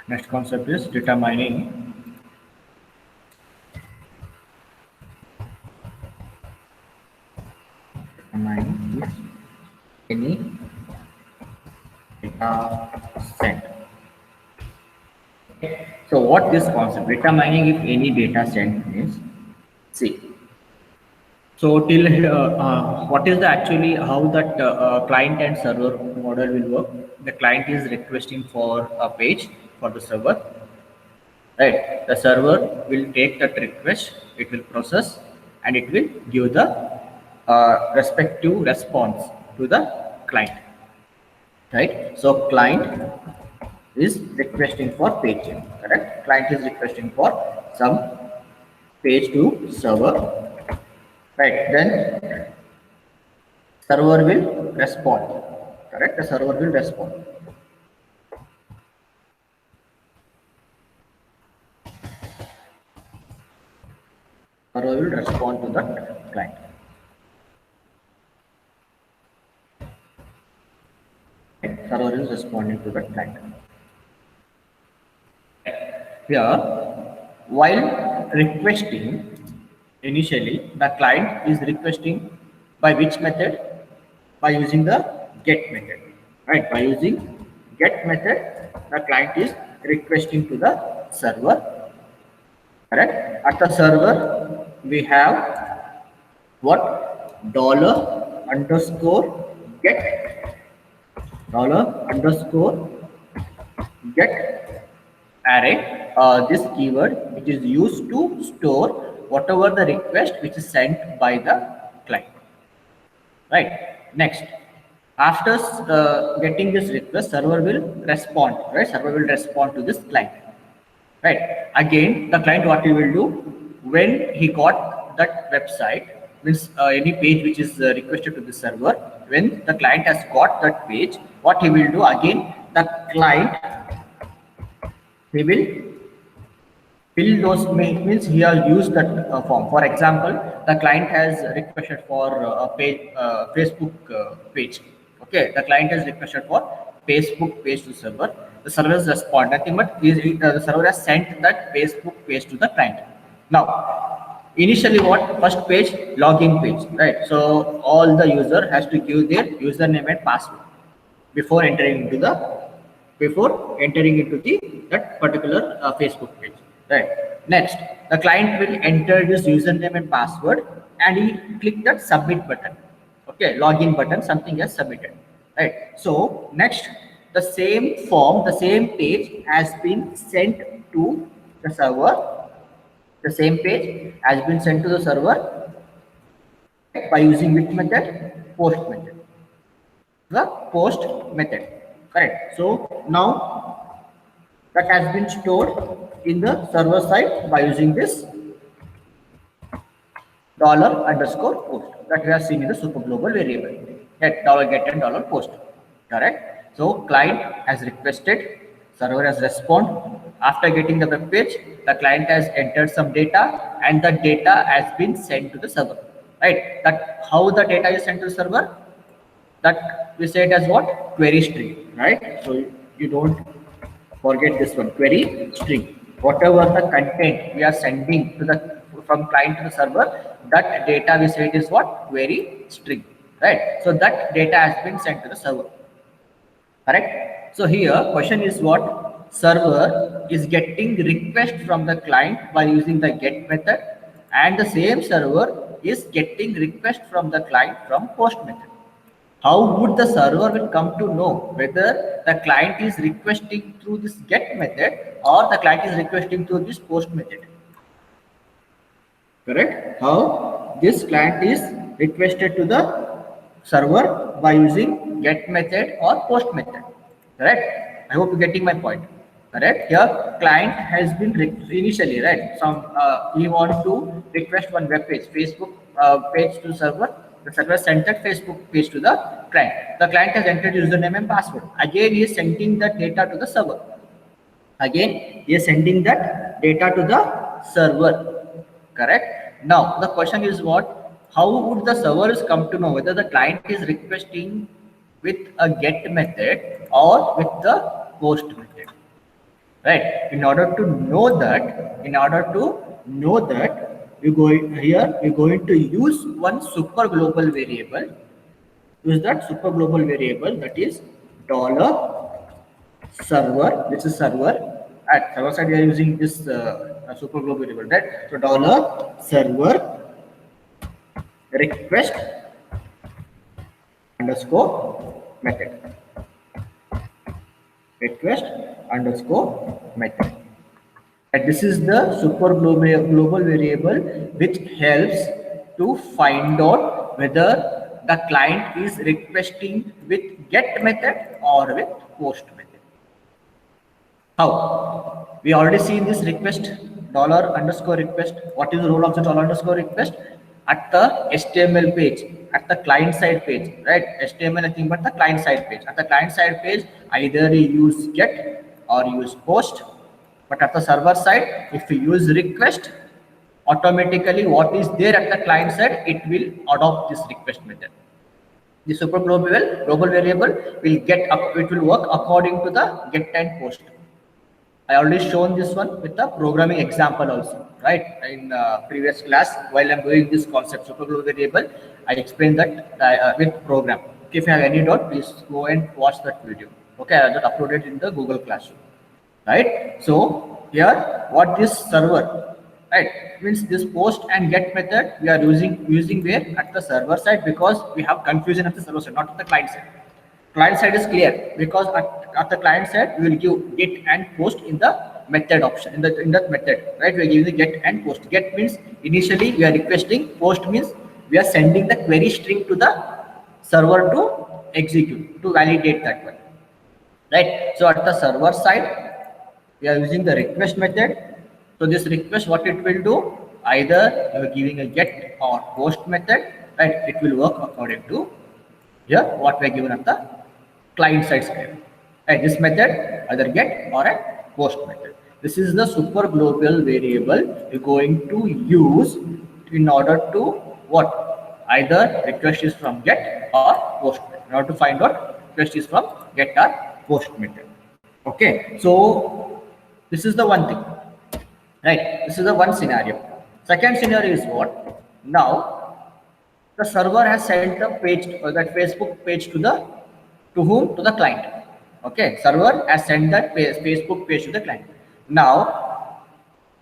Next concept is data mining. Data mining is any data set. So what this concept data mining if any data set means? See. So till what is the actually how that client and server model will work? The client is requesting for a page for the server, right? The server will take that request, it will process, and it will give the respective response to the client, right? So client is requesting for page, correct? Client is requesting for some page to server, right? Then server will respond, correct? The server will respond. Server will respond to the client. Server is responding to the client. Here, while requesting, initially the client is requesting by which method? By using the get method, right? By using get method, the client is requesting to the server, correct? At the server, we have what? Dollar underscore get, dollar underscore get array. This keyword it is used to store whatever the request which is sent by the client, right? Next, after getting this request, server will respond, right? Server will respond to this client, right? Again, the client what he will do when he got that website means any page which is requested to the server, when the client has got that page, what he will do again, the client he will fill those means he has used that form. For example, the client has requested for a page, Facebook page. Okay, the client has requested for Facebook page to server. The server has responded. Nothing but the server has sent that Facebook page to the client. Now, initially, what first page login page, right? So all the user has to give their username and password before entering into the that particular Facebook page, right? Next, the client will enter this username and password, and he click that submit button. Okay, login button, something has submitted, right? So next, the same form, the same page has been sent to the server. The same page has been sent to the server by using which method? Post method. The post method, correct? So now that has been stored in the server side by using this dollar underscore post that we have seen in the super global variable, get dollar get and dollar post, correct? So client has requested, server has respond. After getting the web page, the client has entered some data and the data has been sent to the server, right? That how the data is sent to the server, that we say it as what? Query string, right? So you don't forget this one, query string. Whatever the content we are sending to the from client to the server, that data we say it is what? Query string, right? So that data has been sent to the server, correct? So here question is what? Server is getting request from the client by using the get method, and the same server is getting request from the client from post method. How would the server will come to know whether the client is requesting through this get method or the client is requesting through this post method? Correct? How this client is requested to the server by using get method or post method. Correct? I hope you're getting my point. Correct? Here client has been initially, right? Some he wants to request one web page, Facebook page to server. The server sent that Facebook page to the client. The client has entered username and password. Again, he is sending that data to the server. Again, he is sending that data to the server. Correct? Now, the question is what? How would the servers come to know whether the client is requesting with a get method or with the post method? right? In order to know that, we're going to use one super global variable. Use that super global variable, that is dollar server. This is server. At server side, we are using this super global variable, right? So dollar server request underscore method. Request underscore method. And this is the super global variable which helps to find out whether the client is requesting with get method or with post method. How? We already seen this request dollar underscore request. What is the role of the dollar underscore request? At the HTML page, at the client side page, right? HTML nothing but the client side page. At the client side page, either you use get or use post. But at the server side, if you use request, automatically what is there at the client side, it will adopt this request method. The super global variable will it will work according to the get and post. I already shown this one with the programming example also, right? In previous class, while I'm doing this concept, super global variable, I explained that with program. Okay, if you have any doubt, please go and watch that video. Okay, I just uploaded in the Google Classroom, right? So here, what this server, right, means this post and get method we are using where at the server side, because we have confusion at the server side, not at the client side. Client side is clear because at the client side we will give get and post in the method option, in that method, right? We are giving the get and post. Get means initially we are requesting, post means we are sending the query string to the server to execute, to validate that one, right? So at the server side we are using the request method. So this request, what it will do, either you are giving a get or post method, right? It will work according to here what we are given at the client side script. Right, this method either get or a post method. This is the super global variable you're going to use in order to what? Either request is from get or post method. In order to find out request is from get or post method. Okay, so this is the one thing, right? This is the one scenario. Second scenario is what? Now the server has sent the page or that Facebook page to whom? To the client. Okay, server has sent that Facebook page to the client. Now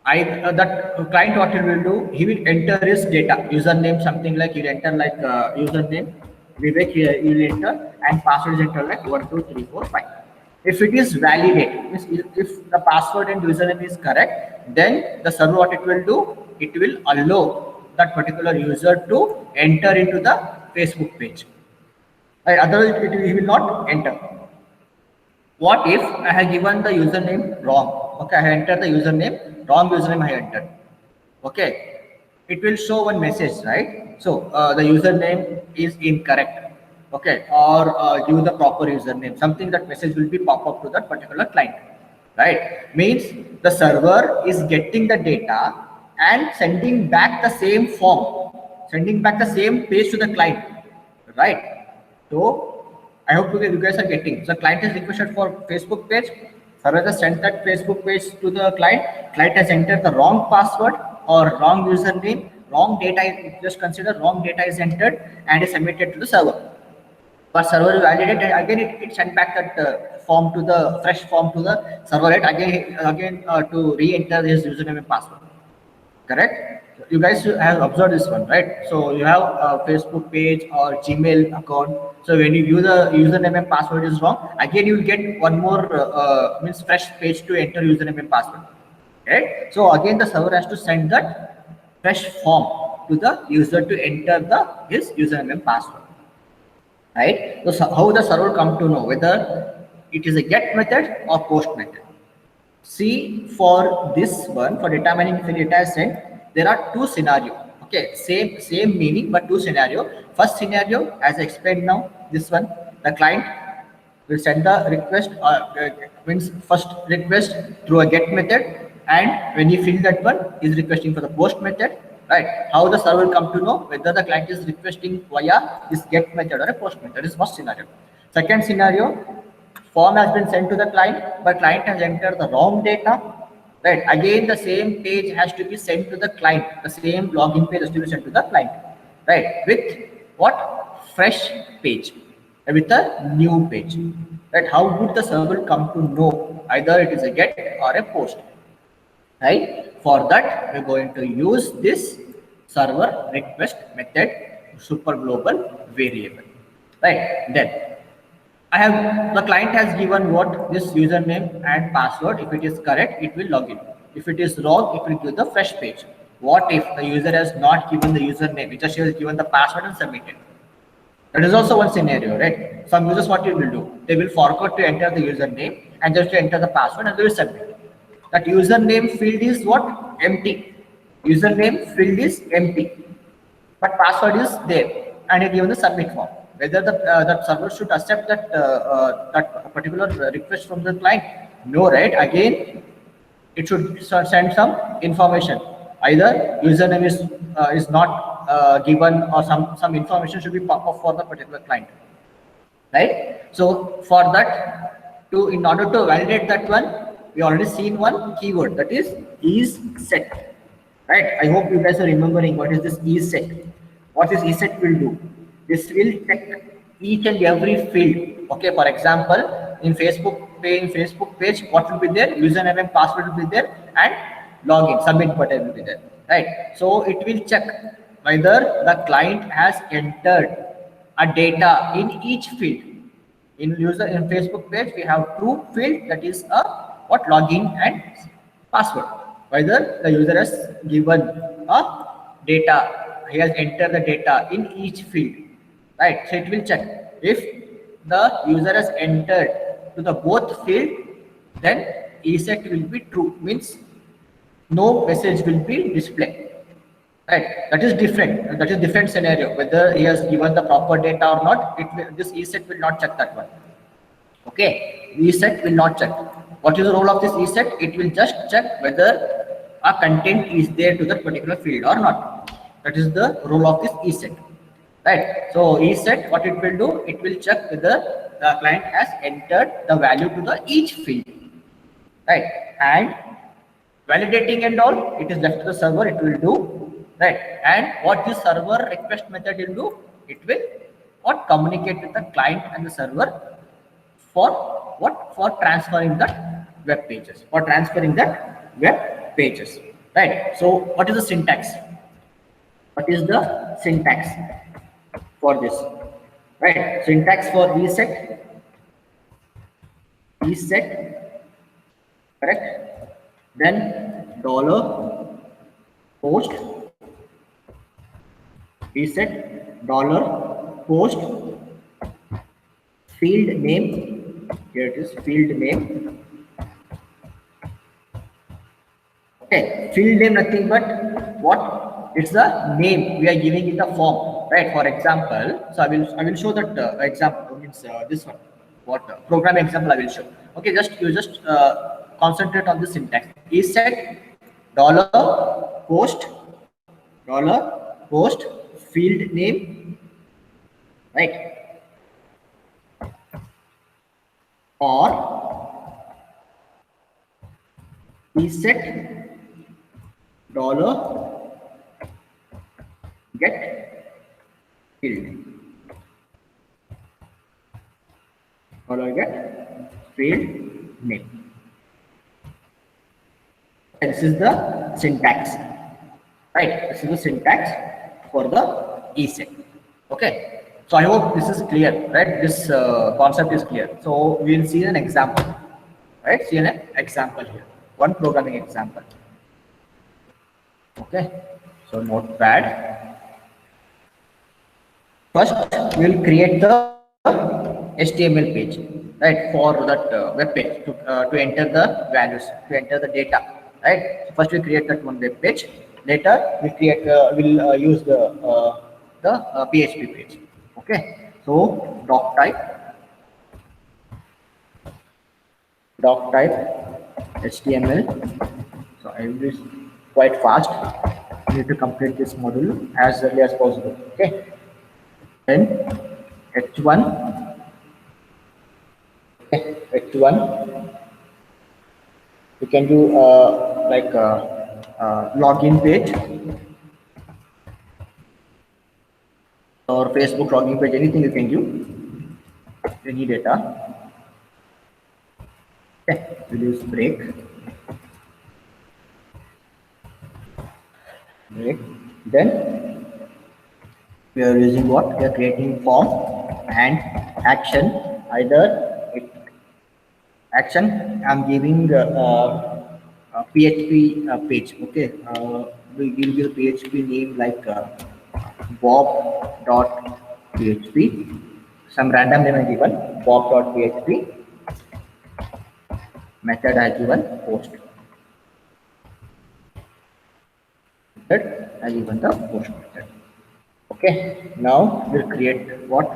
that client, what he will do, he will enter his data, username, something like he'll enter like username Vivek, he will enter, and password is enter like 1 2 3 4 5. If it is validated, means if the password and username is correct, then the server, what it will do, it will allow that particular user to enter into the Facebook page. Right? Otherwise, he will not enter. What if I have given the username wrong? Okay, I have entered the username, wrong username I have entered. Okay, it will show one message, right? So the username is incorrect. Okay, or give the proper username. Something, that message will be pop up to that particular client, right? Means the server is getting the data and sending back the same form, sending back the same page to the client, right? So I hope you guys are getting. So client is requested for Facebook page. Server has sent that Facebook page to the client. Client has entered the wrong password or wrong username. Wrong data. Just consider wrong data is entered and is submitted to the server. But server will validate and again it sent back that form to the fresh form to the server. Right? Again to re-enter his username and password. Correct? You guys have observed this one, right? So you have a Facebook page or Gmail account. So when you use the username and password is wrong, again you will get one more means fresh page to enter username and password. Right? So again the server has to send that fresh form to the user to enter his username and password. Right? So how the server come to know whether it is a get method or post method? See, for this one, for data mining, if the data is sent, there are two scenarios. Okay, same meaning, but two scenario. First scenario, as I explained now, this one, the client will send the request, means first request through a get method, and when you fill that one, is requesting for the post method, right? How the server will come to know whether the client is requesting via this get method or a post method? Is first scenario. Second scenario, Form has been sent to the client, but client has entered the wrong data. Right. Again, the same page has to be sent to the client. The same login page has to be sent to the client. Right. With what? Fresh page. With a new page. Right. How would the server come to know either it is a get or a post? Right. For that, we're going to use this server request method super global variable. Right. Then I have the client has given what this username and password. If it is correct, it will log in. If it is wrong, it will give the fresh page. What if the user has not given the username? It just has given the password and submitted. That is also one scenario, right? Some users what it will do? They will forget to enter the username and just to enter the password and they will submit. That username field is what? Empty. Username field is empty, but password is there and it given the submit form. Whether that server should accept that particular request from the client? No, right? Again, it should send some information. Either username is not given or some information should be pop up for the particular client, right? So for that, in order to validate that one, we already seen one keyword, that is set, right? I hope you guys are remembering what is this is set. What this is set will do? This will check each and every field. Okay, for example, in Facebook page, what will be there? Username and password will be there, and login, submit button will be there, right? So it will check whether the client has entered a data in each field. In Facebook page, we have true field, that is a what? Login and password. Whether the user has given a data, he has entered the data in each field, right? So it will check if the user has entered to the both field, then ESET will be true, means no message will be displayed, right? That is different scenario. Whether he has given the proper data or not, this ESET will not check that one. Okay, ESET will not check. What is the role of this ESET? It will just check whether a content is there to that particular field or not. That is the role of this ESET, right? So ESET, what it will do? It will check whether the client has entered the value to the each field, right? And validating and all, it is left to the server. It will do, right? And what this server request method will do? It will what? Communicate with the client and the server for what? For transferring that web pages. For transferring that web pages, right? So what is the syntax? What is the syntax for this, right? Syntax for ESET, correct? Then dollar post, ESET dollar post, field name, here it is, field name. Okay, field name nothing but what? It's the name we are giving it a form, right? For example, so I will show that example, means this one, what program example I will show. Okay, just concentrate on the syntax. ESET dollar post field name, right? Or ESET dollar get field, dollar get field name. And this is the syntax, right? This is the syntax for the ESET. Okay, so I hope this is clear, right? This concept is clear. So we will see an example, right? See an example here, one programming example. Okay, so notepad. First, we will create the HTML page, right, for that web page to enter the values, to enter the data, right? So first, we create that one web page. Later, we create we'll use the PHP page. Okay, so doc type HTML. So I will be quite fast. You need to complete this module as early as possible. Okay. Then H1 H1. You can do like login page or Facebook login page, anything you can do, any data. Okay, we'll use break. Then we are using what? We are creating form and action. Either it action, I'm giving a PHP page. Okay, we give you PHP name like bob.php. Some random name I given bob.php. Method I given post. Method I given the post method. Okay, now we'll create what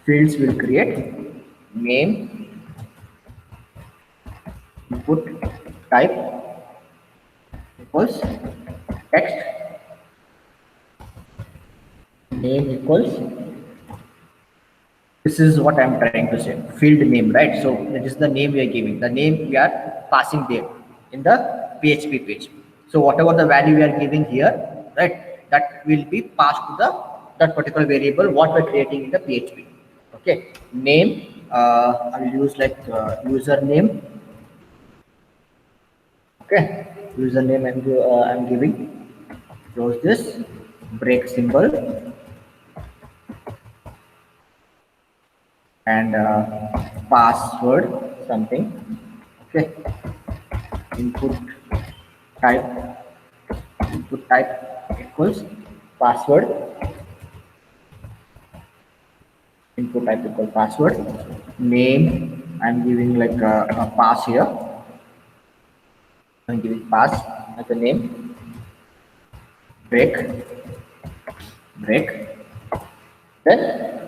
fields will create name, input type equals text, name equals, this is what I'm trying to say, field name, right? So that is the name we are giving, the name we are passing there in the PHP page. So whatever the value we are giving here, right, that will be passed to the that particular variable what we're creating in the PHP. Okay, name, I will use like username. Okay, username I'm giving, close this, break symbol, and password something. Okay, input type, input type equals password, input type equal password, name I'm giving like a pass here, I'm giving pass as a name, break. Then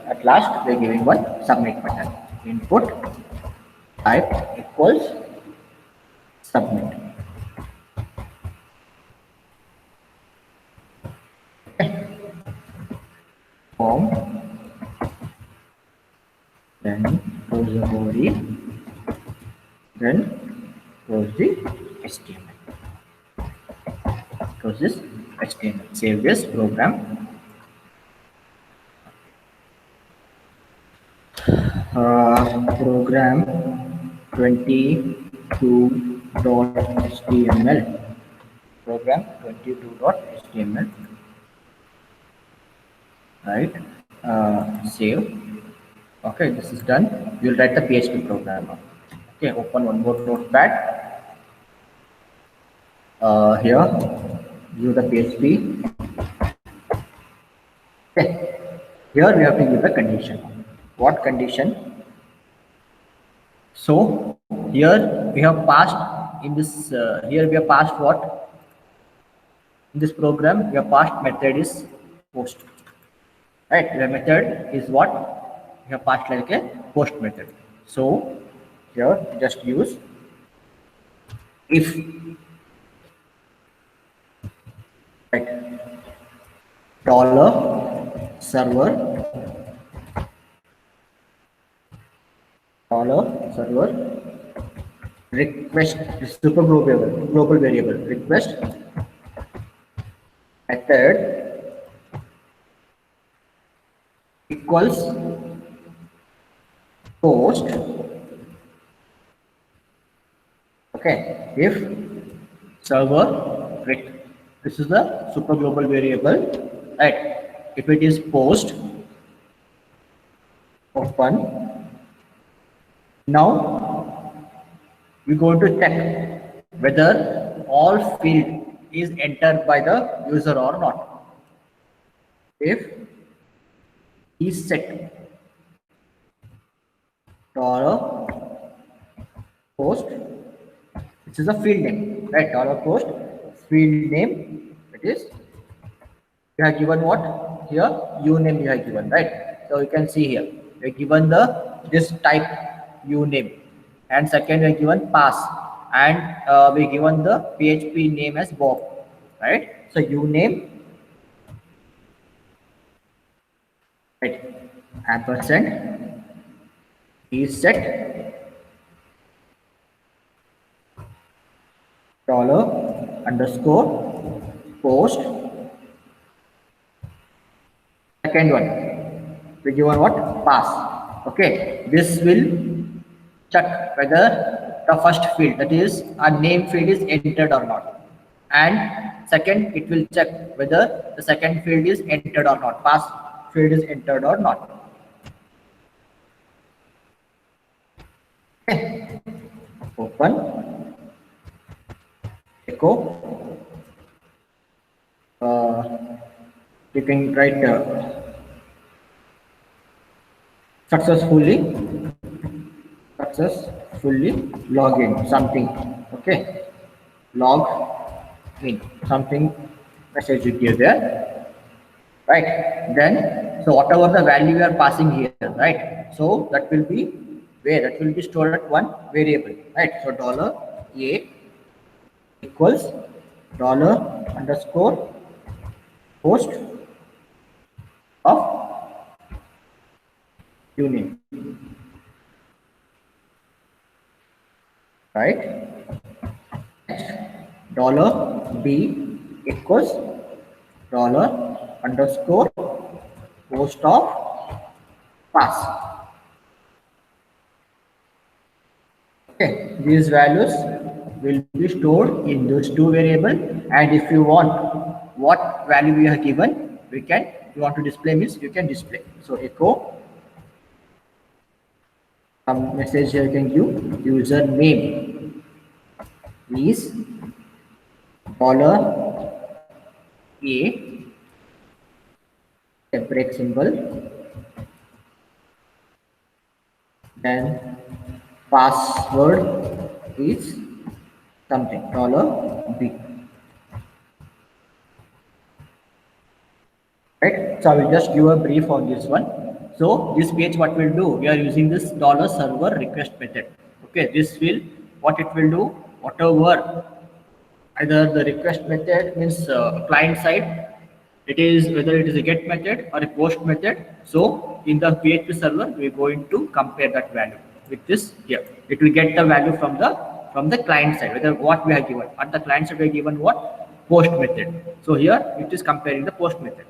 at last we're giving one submit button. Input type equals submit. Okay. Form, then close the body, then close the HTML. Close this HTML. Save this program. Program 22.html. Program 22.html. Right. Save. Okay, this is done. You'll write the PHP program. Okay, open one more notepad. Here, view the PHP. Okay, here we have to give the condition. What condition? So here we have passed in this. Here we have passed what? In this program, we have passed method is post. Right, the method is what? We have passed like a post method. So here just use if, right, dollar server request super global variable request method equals post. Okay, if server, this is the super global variable, right? If it is post, open. Now we go to check whether all field is entered by the user or not. If is set dollar post, this is a field name, right? Dollar post field name, it is, you have given what here, uname you have given, right? So you can see here we have given the this type uname, and second we have given pass, and we given the PHP name as Bob, right? So uname, right, ampersand is set dollar underscore post. Second one, we given what? Pass. Okay, this will check whether the first field, that is a name field, is entered or not. And second, it will check whether the second field is entered or not, pass field is entered or not. Okay. Open, echo, you can write successfully log in something. Okay, log in something, message you give there, right? Then, so whatever the value we are passing here, right? So that will be where that will be stored at one variable, right? So dollar $a equals dollar underscore post of unit, right? Dollar $b equals dollar underscore post of pass. Okay, these values will be stored in those two variables, and if you want what value we are given, we can, if you want to display means you can display. So echo some message here, you can give user name is dollar $a separate symbol, then password is something dollar $b, right? So I will just give a brief on this one. So this page, what we'll do, we are using this dollar server request method. Okay, this will, what it will do, whatever either the request method means client side, it is whether it is a get method or a post method. So in the PHP server, we're going to compare that value with this here. It will get the value from the client side, whether what we have given. At the client side, we have given what? Post method. So here it is comparing the post method.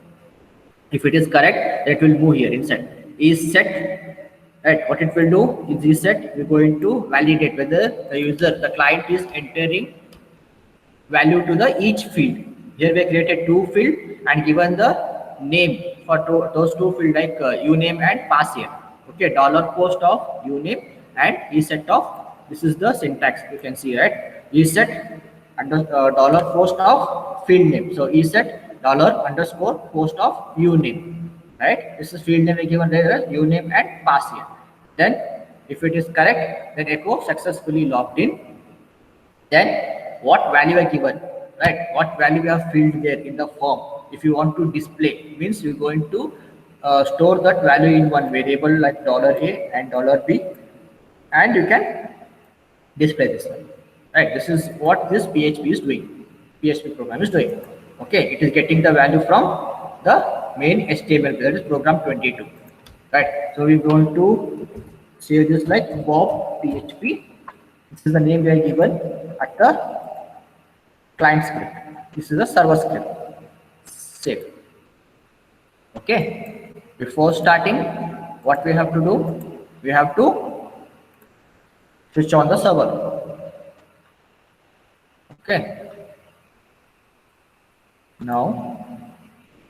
If it is correct, it will move here inside. Is set, right? What it will do is set. We're going to validate whether the user, the client, is entering value to the each field. Here we created two field and given the name for those two field, like uname and pass here. Okay, dollar post of uname and ESET of, this is the syntax you can see, right? ESET under dollar post of field name. So ESET dollar underscore post of uname, right? This is field name given there as uname and pass here. Then if it is correct, then echo successfully logged in. Then what value are given, right? What value we have filled there in the form. If you want to display, means you're going to store that value in one variable like dollar $a and dollar $b, and you can display this one, right? This is what this PHP is doing. PHP program is doing. Okay, it is getting the value from the main HTML, that is program 22, right? So we're going to save this like Bob PHP. This is the name we are given at the client script. This is a server script. Save. Okay. Before starting, what we have to do? We have to switch on the server. Okay. Now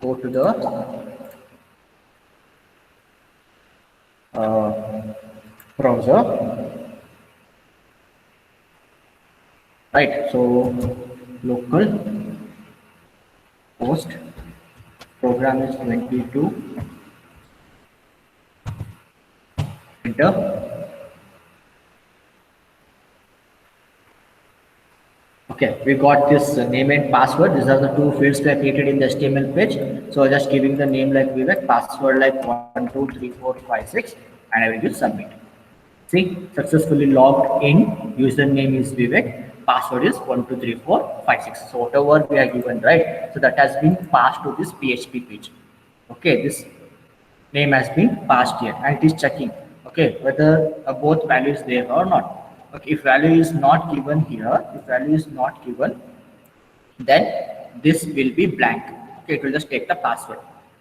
go to the browser. Right. So local host program is 22. Enter. Okay, we got this name and password. These are the two fields we have created in the HTML page. So just giving the name like Vivek, password like 123456, and I will give submit. See, successfully logged in. Username is Vivek. Password is 123456. So whatever we are given, right? So that has been passed to this PHP page. Okay, this name has been passed here, and it is checking. Okay, whether both values there or not. Okay, if value is not given here, if value is not given, then this will be blank. Okay, it will just take the password,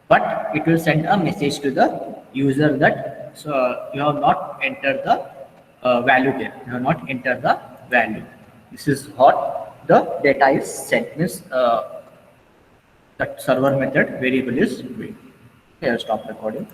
but it will send a message to the user that so you have not entered the value there. You have not entered the value. This is what the data is sent. Means that server method variable is doing. Okay, I'll stop recording.